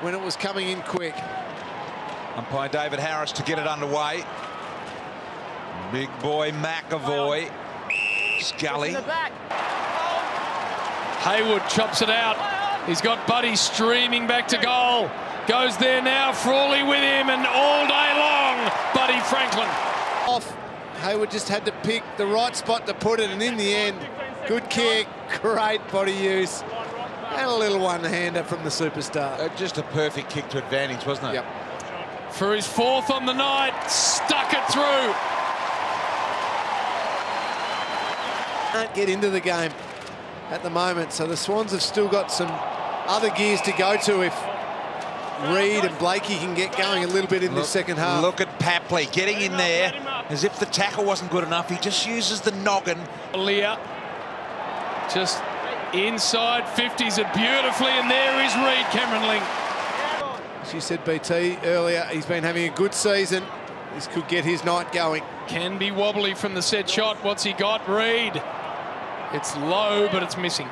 when it was coming in quick. Umpire David Harris to get it underway. Big boy McAvoy. Scully. Hayward chops it out. He's got Buddy streaming back to goal. Goes there now, Frawley with him, and all day long, Buddy Franklin. Off. Hayward just had to pick the right spot to put it, and in the end, good kick, great body use, and a little one-hander from the superstar. Just a perfect kick to advantage, wasn't it? Yep. For his fourth on the night, stuck it through. Can't get into the game at the moment, so the Swans have still got some other gears to go to if Reid and Blakey can get going a little bit in the second half. Look at Papley getting in there as if the tackle wasn't good enough. He just uses the noggin. Leah just inside 50s it beautifully, and there is Reid, Cameron Ling. As you said, BT, earlier, he's been having a good season. This could get his night going. Can be wobbly from the set shot. What's he got? Reid. It's low, but it's missing.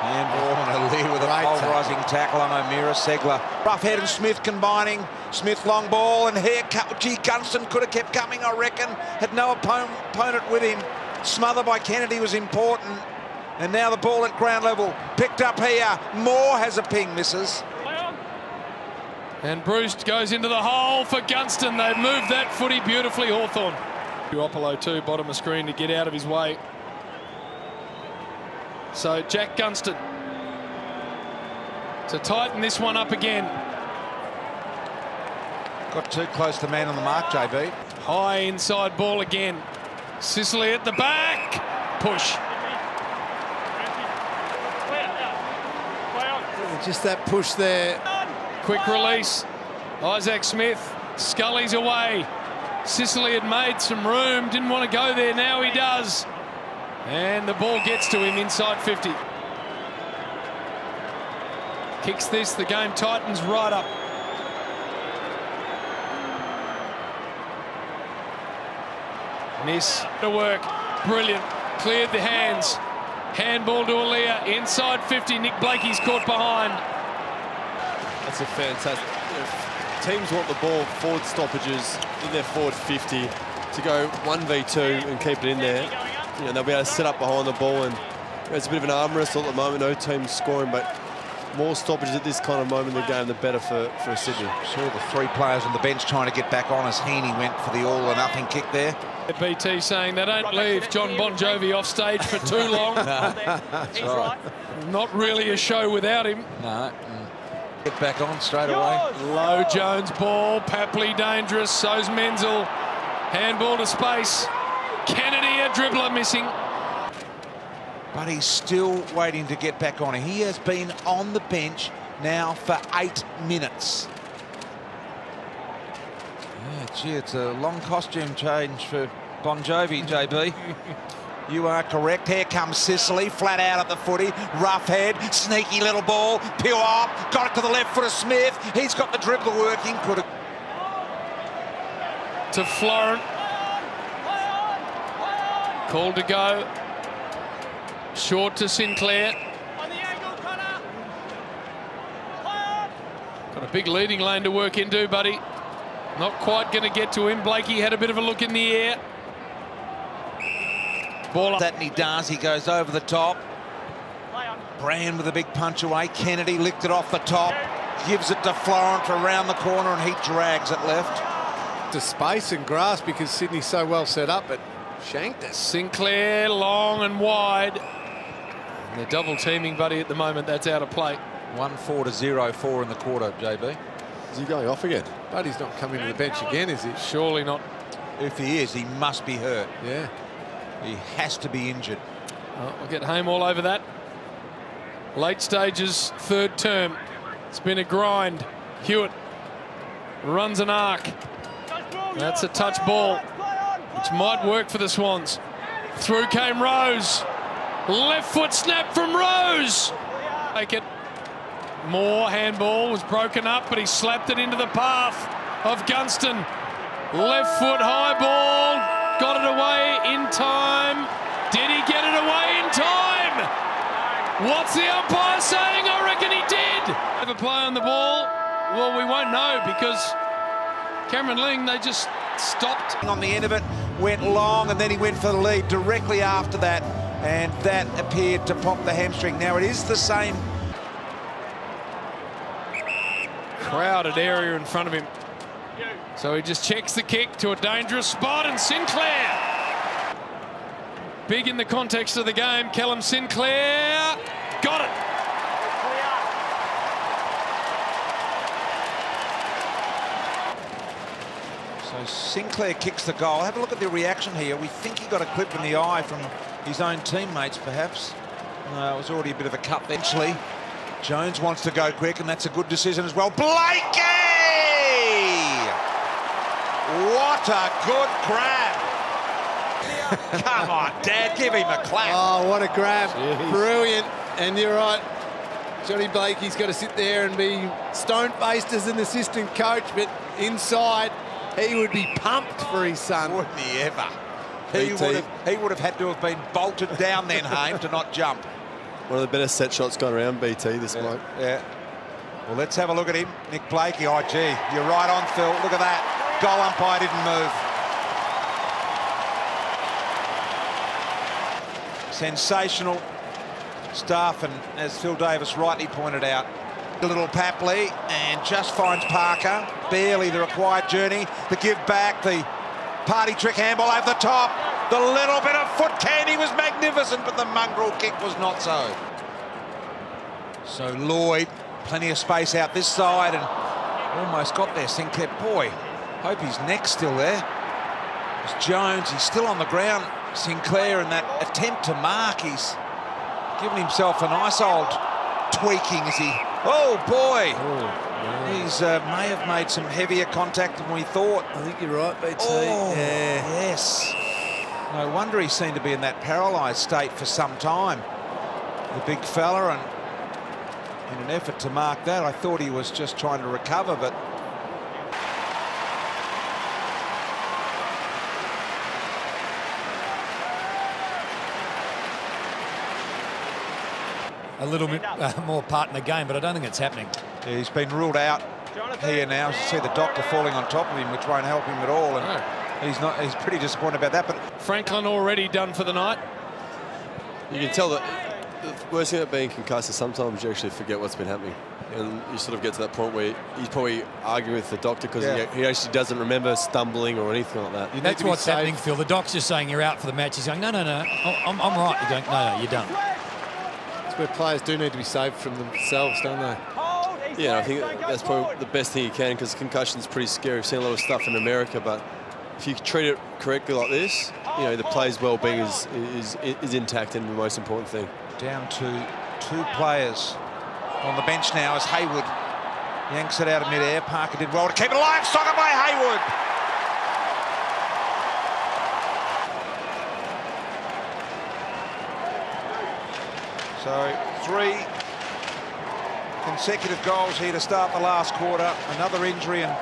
Handball and a lead with a pulverising tackle on O'Meara. Segler. Roughhead and Smith combining. Smith long ball and haircut. Gee, Gunston could have kept coming, I reckon. Had no opponent with him. Smother by Kennedy was important. And now the ball at ground level. Picked up here. Moore has a ping, misses. And Bruce goes into the hole for Gunston. They've moved that footy beautifully, Hawthorn. Apollo too, bottom of screen to get out of his way. So Jack Gunston to tighten this one up again. Got too close to man on the mark, JB. High inside ball again. Sicily at the back. Push. Just that push there. Quick release. Isaac Smith. Scully's away. Sicily had made some room. Didn't want to go there. Now he does. And the ball gets to him inside 50. Kicks this. The game tightens right up. Miss to work. Brilliant. Cleared the hands. Handball to Aaliyah. Inside 50. Nick Blakey's caught behind. That's a fantastic. Teams want the ball forward stoppages in their forward 50 to go 1v2 and keep it in there. You know, they'll be able to set up behind the ball, and it's a bit of an arm wrestle at the moment. No team's scoring, but more stoppages at this kind of moment in the game, the better for Sydney. Saw the three players on the bench trying to get back on as Heaney went for the all-or-nothing kick there. BT saying they don't leave John Bon Jovi off stage for too long. That's right. Not really a show without him. No. Get back on straight away. Low Jones ball. Papley dangerous. So's Menzel. Handball to space. Kennedy, a dribbler missing. But he's still waiting to get back on. He has been on the bench now for 8 minutes. Yeah, gee, it's a long costume change for Bon Jovi, JB. You are correct. Here comes Sicily, flat out at the footy. Rough head, sneaky little ball. Pure up, got it to the left foot of Smith. He's got the dribble working. Could have... To Florent. Called to go. Short to Sinclair. Got a big leading lane to work into, buddy. Not quite going to get to him. Blakey had a bit of a look in the air. Ball up. That and he does. He goes over the top. Brand with a big punch away. Kennedy licked it off the top. Gives it to Florent around the corner, and he drags it left. To space and grass because Sydney's so well set up, but shanked it. Sinclair long and wide. And they're double teaming, buddy, at the moment. That's out of play. 1-4 to 0-4 in the quarter, JB. Is he going off again? Buddy's not coming to the bench again, is he? Surely not. If he is, he must be hurt. Yeah. He has to be injured. I'll get home all over that. Late stages, third term. It's been a grind. Hewitt runs an arc. That's a touch ball, which might work for the Swans. Through came Rose. Left foot snap from Rose. Take it. Moore handball was broken up, but he slapped it into the path of Gunston. Left foot high ball. Got it away in time. Did he get it away in time? What's the umpire saying? I reckon he did. Have a play on the ball. Well, we won't know because Cameron Ling, they just stopped. On the end of it, went long, and then he went for the lead directly after that, and that appeared to pop the hamstring. Now it is the same. Crowded area in front of him. So he just checks the kick to a dangerous spot, and Sinclair. Big in the context of the game, Callum Sinclair got it. So Sinclair kicks the goal. Have a look at the reaction here. We think he got a clip in the eye from his own teammates, perhaps. No, it was already a bit of a cut eventually. Jones wants to go quick, and that's a good decision as well. Blakey! What a good grab. Come on, Dad, give him a clap. Oh, what a grab. Jeez. Brilliant. And you're right. Johnny Blakey's got to sit there and be stone-faced as an assistant coach, but inside, he would be pumped for his son. Wouldn't he ever? He would have had to have been bolted down then, Haim, to not jump. One of the better set shots going around, BT, this bloke. Yeah. Well, let's have a look at him. Nick Blakey. Oh, gee, you're right on, Phil. Look at that. Goal umpire didn't move. Sensational stuff, and as Phil Davis rightly pointed out, a little Papley, and just finds Parker. Barely the required journey. The give back, the party trick handball over the top. The little bit of foot candy was magnificent, but the mongrel kick was not so. So Lloyd, plenty of space out this side, and almost got there. Sinclair, boy, hope his neck's still there. It's Jones, he's still on the ground. Sinclair, in that attempt to mark, he's given himself a nice old tweaking as he... Oh, boy! He's may have made some heavier contact than we thought. I think you're right, BT. Oh, yeah. yes. No wonder he seemed to be in that paralysed state for some time. The big fella, and in an effort to mark that, I thought he was just trying to recover, but... A little bit more part in the game, but I don't think it's happening. Yeah, he's been ruled out here now. You see the doctor falling on top of him, which won't help him at all. And he's pretty disappointed about that. But Franklin already done for the night. You can tell that the worst thing about being concussed is sometimes you actually forget what's been happening. And you sort of get to that point where he's probably arguing with the doctor because he actually doesn't remember stumbling or anything like that. That's what's happening, Phil. The doctor's saying you're out for the match. He's going, no, I'm right. You're going, no, you're done. It's where players do need to be saved from themselves, don't they? Yeah, I think that's probably the best thing you can, because concussion's pretty scary. We've seen a lot of stuff in America, but if you treat it correctly like this, you know, the player's well-being is intact, and the most important thing. down to 2 players on the bench now as Hayward yanks it out of mid-air. Parker did well to keep it alive. Socket by Hayward. So 3 consecutive goals here to start the last quarter. Another injury, and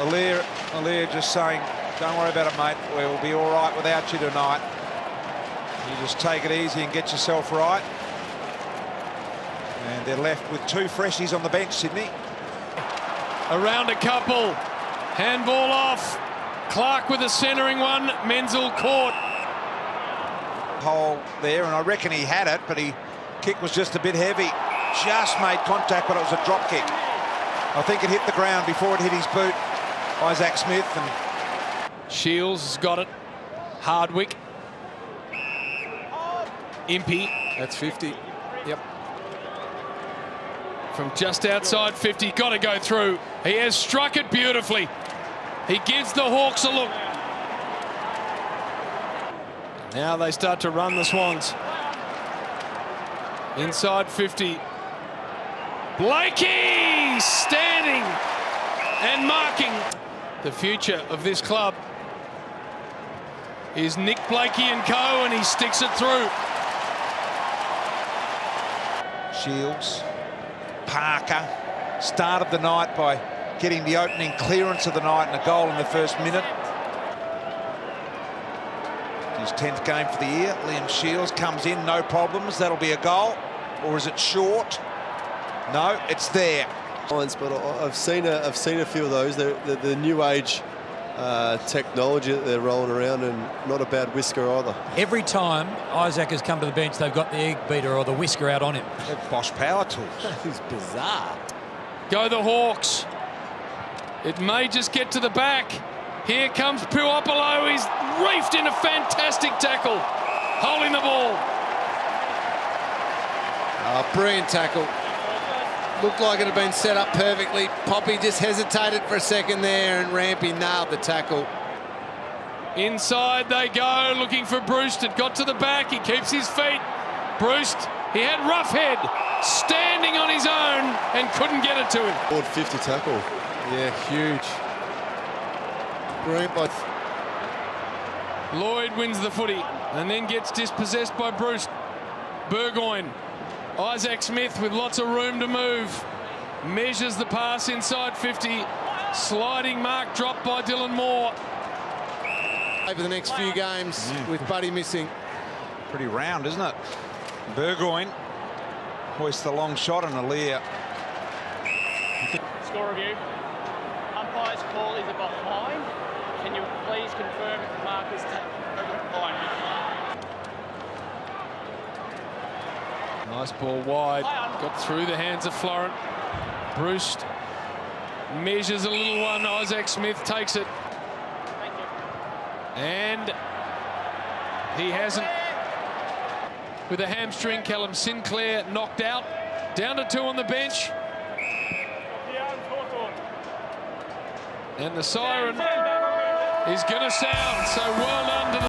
Aliir just saying, don't worry about it, mate. We'll be all right without you tonight. You just take it easy and get yourself right. And they're left with 2 freshies on the bench, Sydney. Around a couple. Handball off. Clark with a centering one. Menzel caught. Hole there, and I reckon he had it, but kick was just a bit heavy. Just made contact, but it was a drop kick. I think it hit the ground before it hit his boot. Isaac Smith, and Shields has got it. Hardwick. Impey. That's 50. Yep. From just outside 50. Got to go through. He has struck it beautifully. He gives the Hawks a look. Now they start to run the Swans. Inside 50. Blakey standing and marking. The future of this club is Nick Blakey and co, and he sticks it through. Shields, Parker started the night by getting the opening clearance of the night and a goal in the first minute. His 10th game for the year. Liam Shields comes in, no problems. That'll be a goal. or is it short? No, it's there. But I've seen a few of those. The new age technology that they're rolling around, and not a bad whisker either. Every time Isaac has come to the bench, they've got the egg beater or the whisker out on him. Bosch Power Tools. That is bizarre. Go the Hawks. It may just get to the back. Here comes Puopolo. He's reefed in a fantastic tackle, holding the ball. Brilliant tackle. Looked like it had been set up perfectly. Poppy just hesitated for a second there, and Rampy nailed the tackle. Inside they go, looking for Bruce. It got to the back. He keeps his feet. Bruce, he had Roughhead standing on his own and couldn't get it to him. Forward 50 tackle. Yeah, huge. Brilliant by... Lloyd wins the footy and then gets dispossessed by Bruce. Burgoyne. Isaac Smith with lots of room to move. Measures the pass inside 50. Sliding mark drop by Dylan Moore. Over the next few games with Buddy missing. Pretty round, isn't it? Burgoyne hoists the long shot, and Aliir. Score review. Umpire's call is a behind. Can you please confirm if the mark is behind? Nice ball wide. Got through the hands of Florent. Bruce measures a little one. Isaac Smith takes it. Thank you. And he hasn't. With a hamstring, Callum Sinclair knocked out. Down to 2 on the bench. And the siren is going to sound. So well done to the